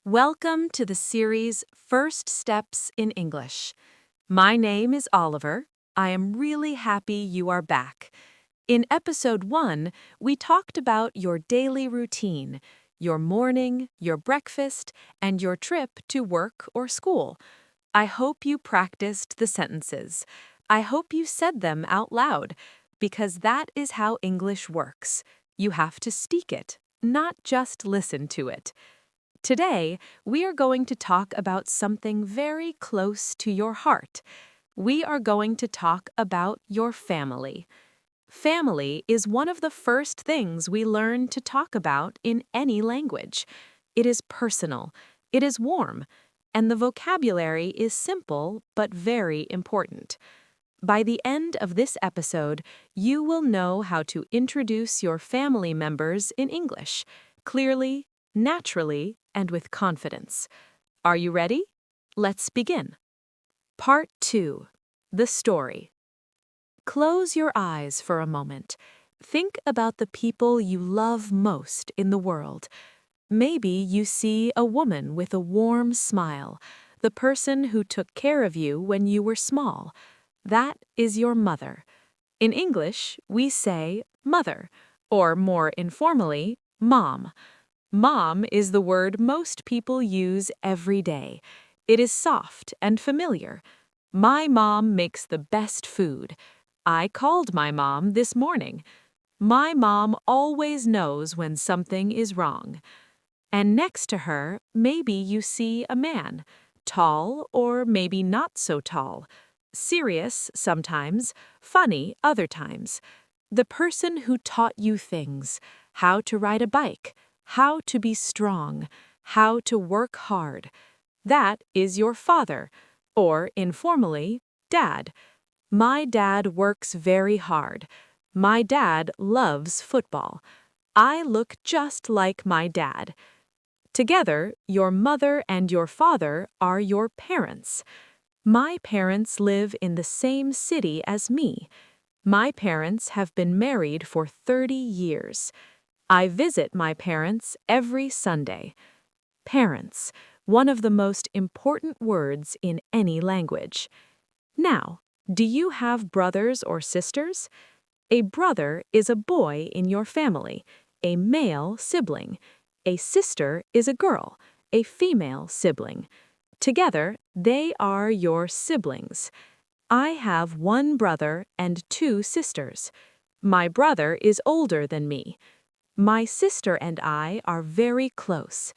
Welcome to the series First Steps in English. My name is Oliver. I am really happy you are back. In episode 1, we talked about your daily routine, your morning, your breakfast, and your trip to work or school. I hope you practiced the sentences. I hope you said them out loud, because that is how English works. You have to speak it, not just listen to it. Today, we are going to talk about something very close to your heart. We are going to talk about your family. Family is one of the first things we learn to talk about in any language. It is personal, it is warm, and the vocabulary is simple but very important. By the end of this episode, you will know how to introduce your family members in English, clearly, naturally, and with confidence. Are you ready? Let's begin. Part 2. The Story. Close your eyes for a moment. Think about the people you love most in the world. Maybe you see a woman with a warm smile, the person who took care of you when you were small. That is your mother. In English, we say mother, or more informally, mom. Mom is the word most people use every day. It is soft and familiar. My mom makes the best food. I called my mom this morning. My mom always knows when something is wrong. And next to her, maybe you see a man, tall or maybe not so tall, serious sometimes, funny other times. The person who taught you things, how to ride a bike, how to be strong, how to work hard. That is your father, or informally, dad. My dad works very hard. My dad loves football. I look just like my dad. Together, your mother and your father are your parents. My parents live in the same city as me. My parents have been married for 30 years. I visit my parents every Sunday. Parents, one of the most important words in any language. Now, do you have brothers or sisters? A brother is a boy in your family, a male sibling. A sister is a girl, a female sibling. Together, they are your siblings. I have one brother and two sisters. My brother is older than me. My sister and I are very close.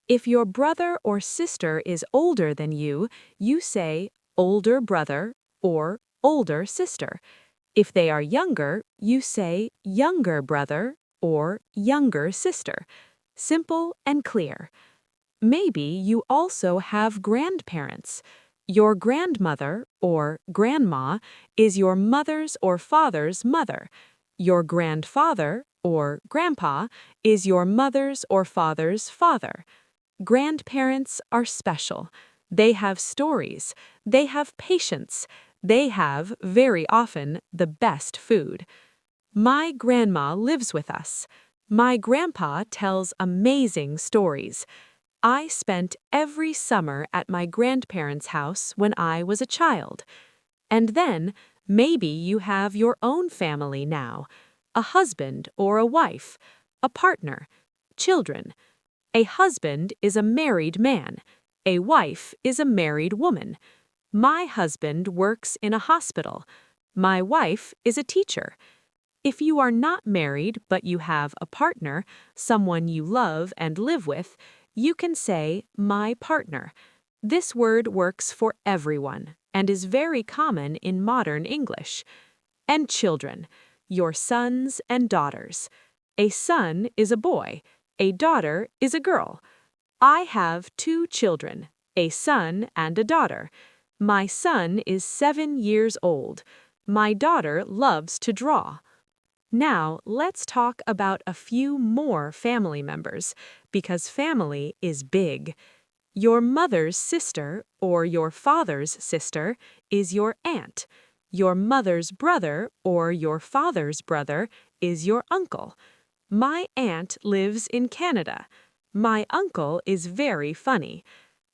If your brother or sister is older than you say older brother or older sister. If they are younger, you say younger brother or younger sister. Simple and clear. Maybe you also have grandparents. Your grandmother or grandma is your mother's or father's mother. Your grandfather or grandpa is your mother's or father's father. Grandparents are special. They have stories. They have patience. They have, very often, the best food. My grandma lives with us. My grandpa tells amazing stories. I spent every summer at my grandparents' house when I was a child. And then, maybe you have your own family now, a husband or a wife, a partner, children. A husband is a married man. A wife is a married woman. My husband works in a hospital. My wife is a teacher. If you are not married but you have a partner, someone you love and live with, you can say, my partner. This word works for everyone and is very common in modern English. And children, your sons and daughters. A son is a boy. A daughter is a girl. I have two children, a son and a daughter. My son is 7 years old. My daughter loves to draw. Now, let's talk about a few more family members, because family is big. Your mother's sister or your father's sister is your aunt. Your mother's brother or your father's brother is your uncle. My aunt lives in Canada. My uncle is very funny.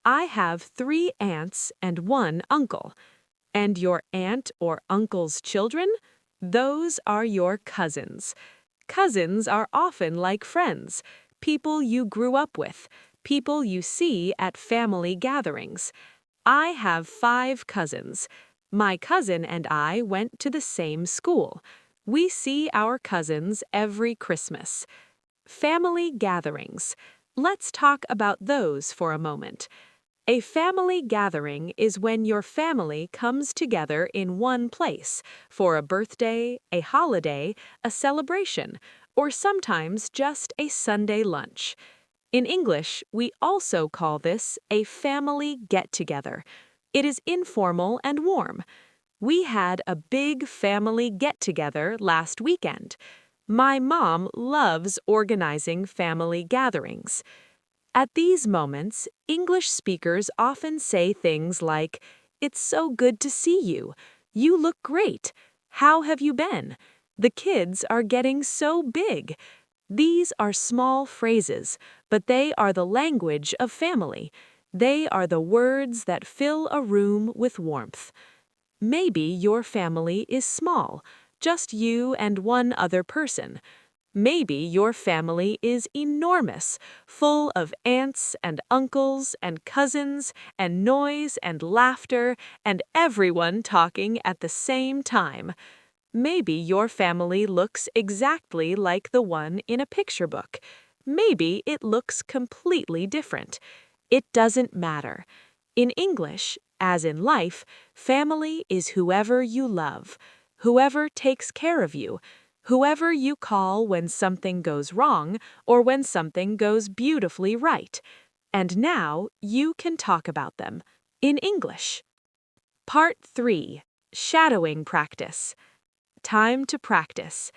I have 3 aunts and 1 uncle. And your aunt or uncle's children? Those are your cousins. Cousins are often like friends, people you grew up with, people you see at family gatherings. I have 5 cousins. My cousin and I went to the same school. We see our cousins every Christmas. Family gatherings. Let's talk about those for a moment. A family gathering is when your family comes together in one place for a birthday, a holiday, a celebration, or sometimes just a Sunday lunch. In English, we also call this a family get-together. It is informal and warm. We had a big family get-together last weekend. My mom loves organizing family gatherings. At these moments, English speakers often say things like, "It's so good to see you. You look great. How have you been? The kids are getting so big." These are small phrases, but they are the language of family. They are the words that fill a room with warmth. Maybe your family is small, just you and one other person. Maybe your family is enormous, full of aunts and uncles and cousins and noise and laughter and everyone talking at the same time. Maybe your family looks exactly like the one in a picture book. Maybe it looks completely different. It doesn't matter. In English, as in life, family is whoever you love, whoever takes care of you, whoever you call when something goes wrong or when something goes beautifully right. And now you can talk about them in English. Part 3. Shadowing Practice. Time to practice.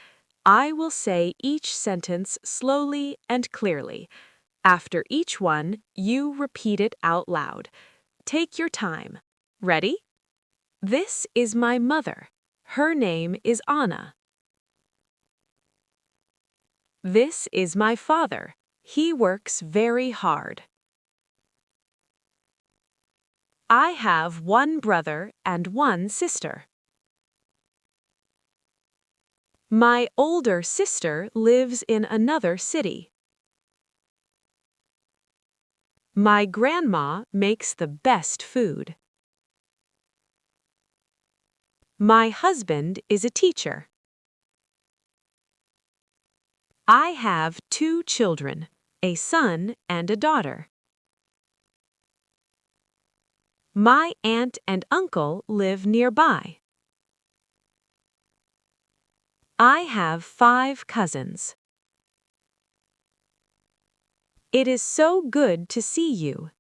I will say each sentence slowly and clearly. After each one, you repeat it out loud. Take your time. Ready? This is my mother. Her name is Anna. This is my father. He works very hard. I have 1 brother and 1 sister. My older sister lives in another city. My grandma makes the best food. My husband is a teacher. I have 2 children, a son and a daughter. My aunt and uncle live nearby. I have 5 cousins. It is so good to see you.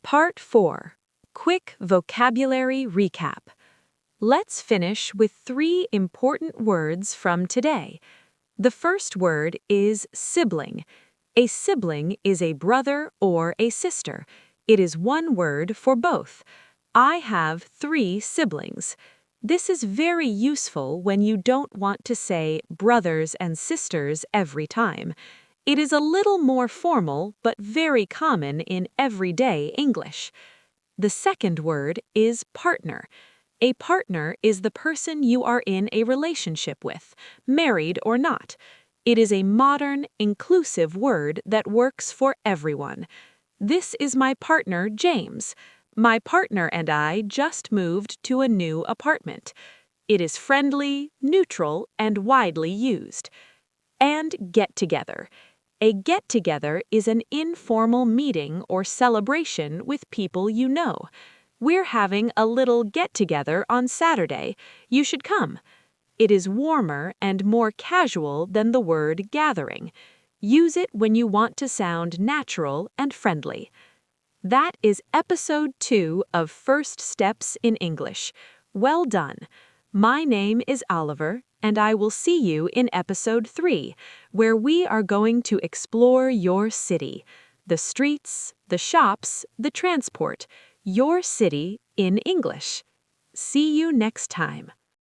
Part 4. Quick vocabulary recap. Let's finish with 3 important words from today. The first word is sibling. A sibling is a brother or a sister. It is one word for both. I have 3 siblings. This is very useful when you don't want to say brothers and sisters every time. It is a little more formal but very common in everyday English. The second word is partner. A partner is the person you are in a relationship with, married or not. It is a modern, inclusive word that works for everyone. This is my partner, James. My partner and I just moved to a new apartment. It is friendly, neutral, and widely used. And get-together. A get-together is an informal meeting or celebration with people you know. We're having a little get-together on Saturday. You should come. It is warmer and more casual than the word gathering. Use it when you want to sound natural and friendly. That is episode 2 of First Steps in English. Well done. My name is Oliver, and I will see you in episode 3, where we are going to explore your city, the streets, the shops, the transport, your city in English. See you next time.